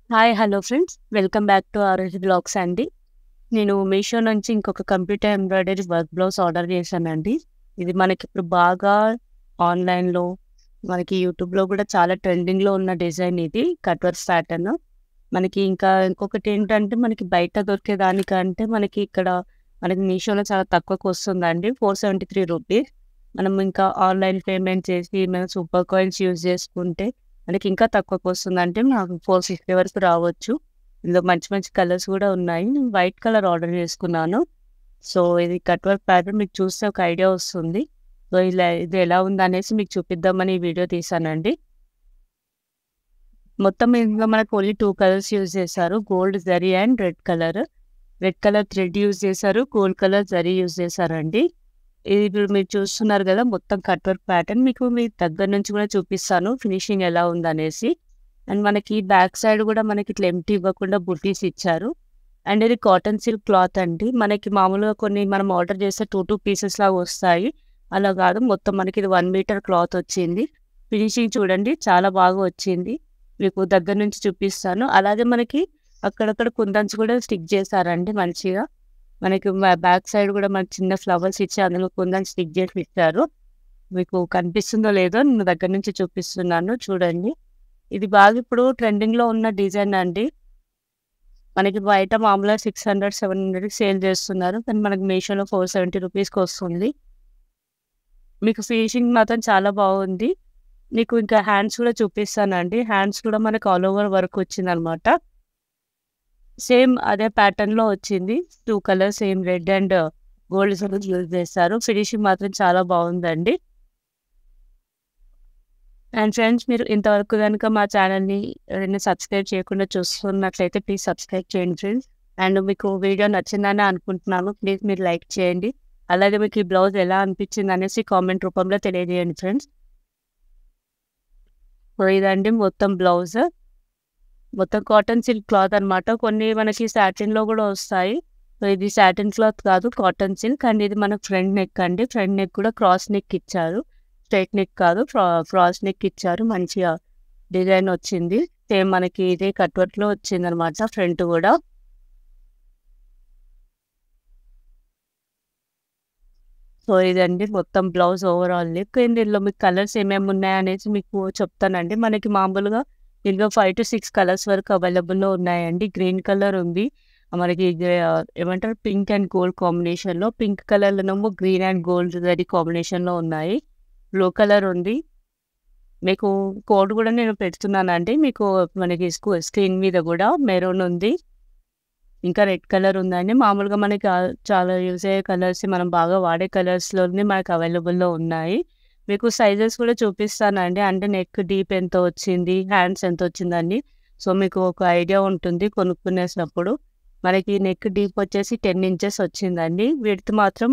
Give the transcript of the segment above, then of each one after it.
Hi! Hello friends. Welcome back to RS blogs అండి. నేను మీషో నుంచి ఇంకొక computer embroidery work blouse order చేశానండి. ఇది మనకిప్పుడు బాగా ఆన్‌లైన్‌లో, మనకి యూట్యూబ్‌లో కూడా చాలా ట్రెండింగ్‌లో ఉన్న డిజైన్ ఇది. Cut work pattern. మనకి ఇంకా ఇంకొకటేంటంటే, మనకి బయట దొరికే దానికంటే మనకి మీషోలో చాలా తక్కువకొస్తుందండి. 473 రూపీస్. మనం ఇంకా ఆన్‌లైన్ పేమెంట్ చేసి, మన సూపర్ కాయిన్స్ యూజ్ చేసుకుంటే మనకి ఇంకా తక్కువకొస్తుంది. అంటే నాకు 450 వరకు రావచ్చు. ఇందులో మంచి మంచి కలర్స్ కూడా ఉన్నాయి. నేను వైట్ కలర్ ఆర్డర్ చేసుకున్నాను. సో, ఇది కట్ వర్క్ ప్యాటర్న్ మీకు చూస్తే ఒక ఐడియా వస్తుంది. సో, ఇది ఎలా ఉందనేసి మీకు చూపిద్దామని ఈ వీడియో తీశానండి. మొత్తం ఇందులో మనకు ఓన్లీ 2 కలర్స్ యూజ్ చేశారు. Gold zari and red colour. Red colour thread use చేశారు. గోల్డ్ కలర్ జరీ యూజ్ చేశారండి. ఇది ఇప్పుడు మీరు చూస్తున్నారు కదా! మొత్తం కట్ వర్క్ ప్యాటర్న్ మీకు మీ దగ్గర నుంచి కూడా చూపిస్తాను ఫినిషింగ్ ఎలా ఉందనేసి. అండ్ మనకి బ్యాక్ సైడ్ కూడా మనకి ఇట్లా ఎంప్టీ ఇవ్వకుండా బుటీస్ ఇచ్చారు. అండ్ ఇది కాటన్ సిల్క్ క్లాత్ అండి. మనకి మామూలుగా కొన్ని మనం ఆర్డర్ చేస్తే 2 పీసెస్ లాగా వస్తాయి. అలా కాదు, మొత్తం మనకి ఇది 1 మీటర్ క్లాత్ వచ్చింది. ఫినిషింగ్ చూడండి చాలా బాగా వచ్చింది. మీకు దగ్గర నుంచి చూపిస్తాను. అలాగే మనకి అక్కడక్కడ కుందన్స్ కూడా స్టిక్ చేశారండి మంచిగా. మనకి బ్యాక్ సైడ్ కూడా మనకి చిన్న ఫ్లవర్స్ ఇచ్చి అందులో కుందన్స్ స్టిక్ చేసి ఇచ్చారు. మీకు కనిపిస్తుందో లేదో నేను దగ్గర నుంచి చూపిస్తున్నాను చూడండి. ఇది బాగా ఇప్పుడు ట్రెండింగ్‌లో ఉన్న డిజైన్ అండి. మనకి బయట మామూలుగా 600, 700కి సేల్ చేస్తున్నారు. కానీ మనకి మీషోలో 470 రూపీస్‌కి వస్తుంది. మీకు ఫినిషింగ్ మాత్రం చాలా బాగుంది. మీకు ఇంకా హ్యాండ్స్ కూడా చూపిస్తానండి. హ్యాండ్స్ కూడా మనకు ఆల్ ఓవర్ వర్క్ వచ్చిందనమాట. సేమ్ అదే ప్యాటర్న్‌లో వచ్చింది. 2 colours same red and gold zari use చేశారు. ఫినిషింగ్ మాత్రం చాలా బాగుందండి. అండ్ ఫ్రెండ్స్, మీరు ఇంతవరకు గనుక మా ఛానల్‌ని ఎవరైనా సబ్స్క్రైబ్ చేయకుండా చూస్తున్నట్లయితే ప్లీజ్ సబ్స్క్రైబ్ చేయండి ఫ్రెండ్స్. అండ్ మీకు వీడియో నచ్చిందని అనుకుంటున్నాను. ప్లీజ్ మీరు లైక్ చేయండి. అలాగే మీకు ఈ బ్లౌజ్ ఎలా అనిపించిందనేసి కామెంట్ రూపంలో తెలియజేయండి ఫ్రెండ్స్. సో, ఇదండి మొత్తం బ్లౌజ్. మొత్తం కాటన్ సిల్క్ క్లాత్ అనమాట. కొన్ని మనకి సాటిన్‌లో కూడా వస్తాయి. సో, ఇది సాటిన్ క్లాత్ కాదు, కాటన్ సిల్క్. అండ్ ఇది మనకు ఫ్రంట్ నెక్ అండి. ఫ్రంట్ నెక్ కూడా క్రాస్ నెక్ ఇచ్చారు. స్ట్రెయిట్ నెక్ కాదు, క్రాస్ నెక్ ఇచ్చారు. మంచిగా డిజైన్ వచ్చింది. సేమ్ మనకి ఇదే కట్ వర్క్‌లో వచ్చిందనమాట ఫ్రంట్ కూడా. సో, ఇదండి మొత్తం బ్లౌజ్ ఓవరాల్ లుక్. అండ్ ఇందులో మీకు కలర్స్ ఏమేమి ఉన్నాయనేసి మీకు చెప్తానండి. మనకి మామూలుగా ఇందులో 5-6 కలర్స్ వరకు అవైలబుల్‌లో ఉన్నాయండి. గ్రీన్ కలర్ ఉంది. మనకి ఏమంటారు, పింక్ అండ్ గోల్డ్ కాంబినేషన్‌లో. పింక్ కలర్‌లోనేమో గ్రీన్ అండ్ గోల్డ్ జరీ కాంబినేషన్‌లో ఉన్నాయి. బ్లూ కలర్ ఉంది. మీకు కోడ్ కూడా నేను పెడుతున్నానండి. మీకు మనకి స్క్రీన్ మీద కూడా మెరూన్ ఉంది. ఇంకా రెడ్ కలర్ ఉందండి. మామూలుగా మనకి చాలా యూజ్ అయ్యే కలర్స్, మనం బాగా వాడే కలర్స్‌లోనే మనకు అవైలబుల్‌లో ఉన్నాయి. మీకు సైజెస్ కూడా చూపిస్తానండి. అంటే నెక్ డీప్ ఎంత వచ్చింది, హ్యాండ్స్ ఎంత వచ్చిందండి. సో, మీకు ఒక ఐడియా ఉంటుంది కొనుక్కునేసినప్పుడు. మనకి నెక్ డీప్ వచ్చేసి 10 ఇంచెస్ వచ్చిందండి. విడ్త్ మాత్రం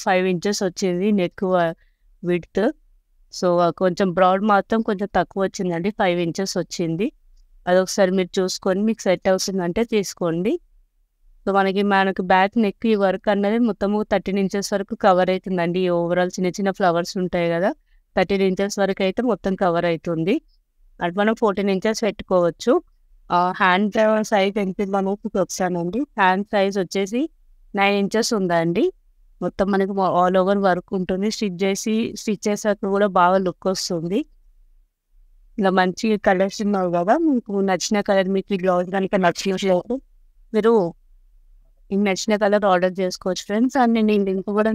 5 ఇంచెస్ వచ్చింది నెక్ విడ్త్. సో, కొంచెం బ్రాడ్ మాత్రం కొంచెం తక్కువ వచ్చిందండి. 5 ఇంచెస్ వచ్చింది. అదొకసారి మీరు చూసుకొని మీకు సెట్ అవుతుందంటే తీసుకోండి. సో, మనకి బ్యాక్ నెక్ ఈ వర్క్ అన్నది మొత్తము 13 ఇంచెస్ వరకు కవర్ అయితుందండి. ఈ ఓవరాల్ చిన్న చిన్న ఫ్లవర్స్ ఉంటాయి గదా! 13 ఇంచెస్ వరకైతే మొత్తం కవర్ అయితుంది. అది మనం 14 ఇంచెస్ పెట్టుకోవచ్చు. హ్యాండ్ సైజ్ ఎంతుందనేసి చెప్తానండి. హ్యాండ్ సైజ్ వచ్చేసి 9 ఇంచెస్ ఉందండి. మొత్తం మనకి ఆల్ ఓవర్ వర్క్ ఉంటుంది. స్టిచ్ చేసాక కూడా బాగా లుక్ వస్తుంది. ఇలా మంచి కలర్స్ ఉన్నాయి గదా! మీకు నచ్చిన కలర్, మీకు ఈ బ్లౌజ్ గనుక నచ్చినట్లయితే మీరు మీకు నచ్చిన కలర్ ఆర్డర్ చేసుకోవచ్చు ఫ్రెండ్స్. అండ్ నేను ఈ లింక్ కూడా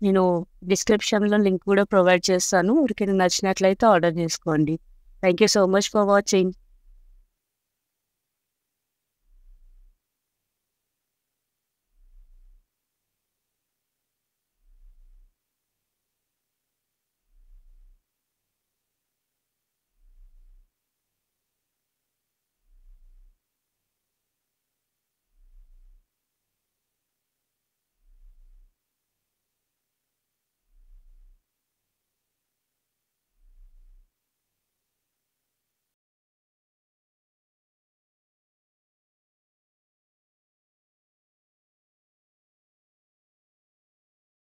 నేను డిస్క్రిప్షన్‌లో లింక్ కూడా ప్రొవైడ్ చేస్తాను. ఎవరికైనా నచ్చినట్లయితే ఆర్డర్ చేసుకోండి. Thank you so much for watching.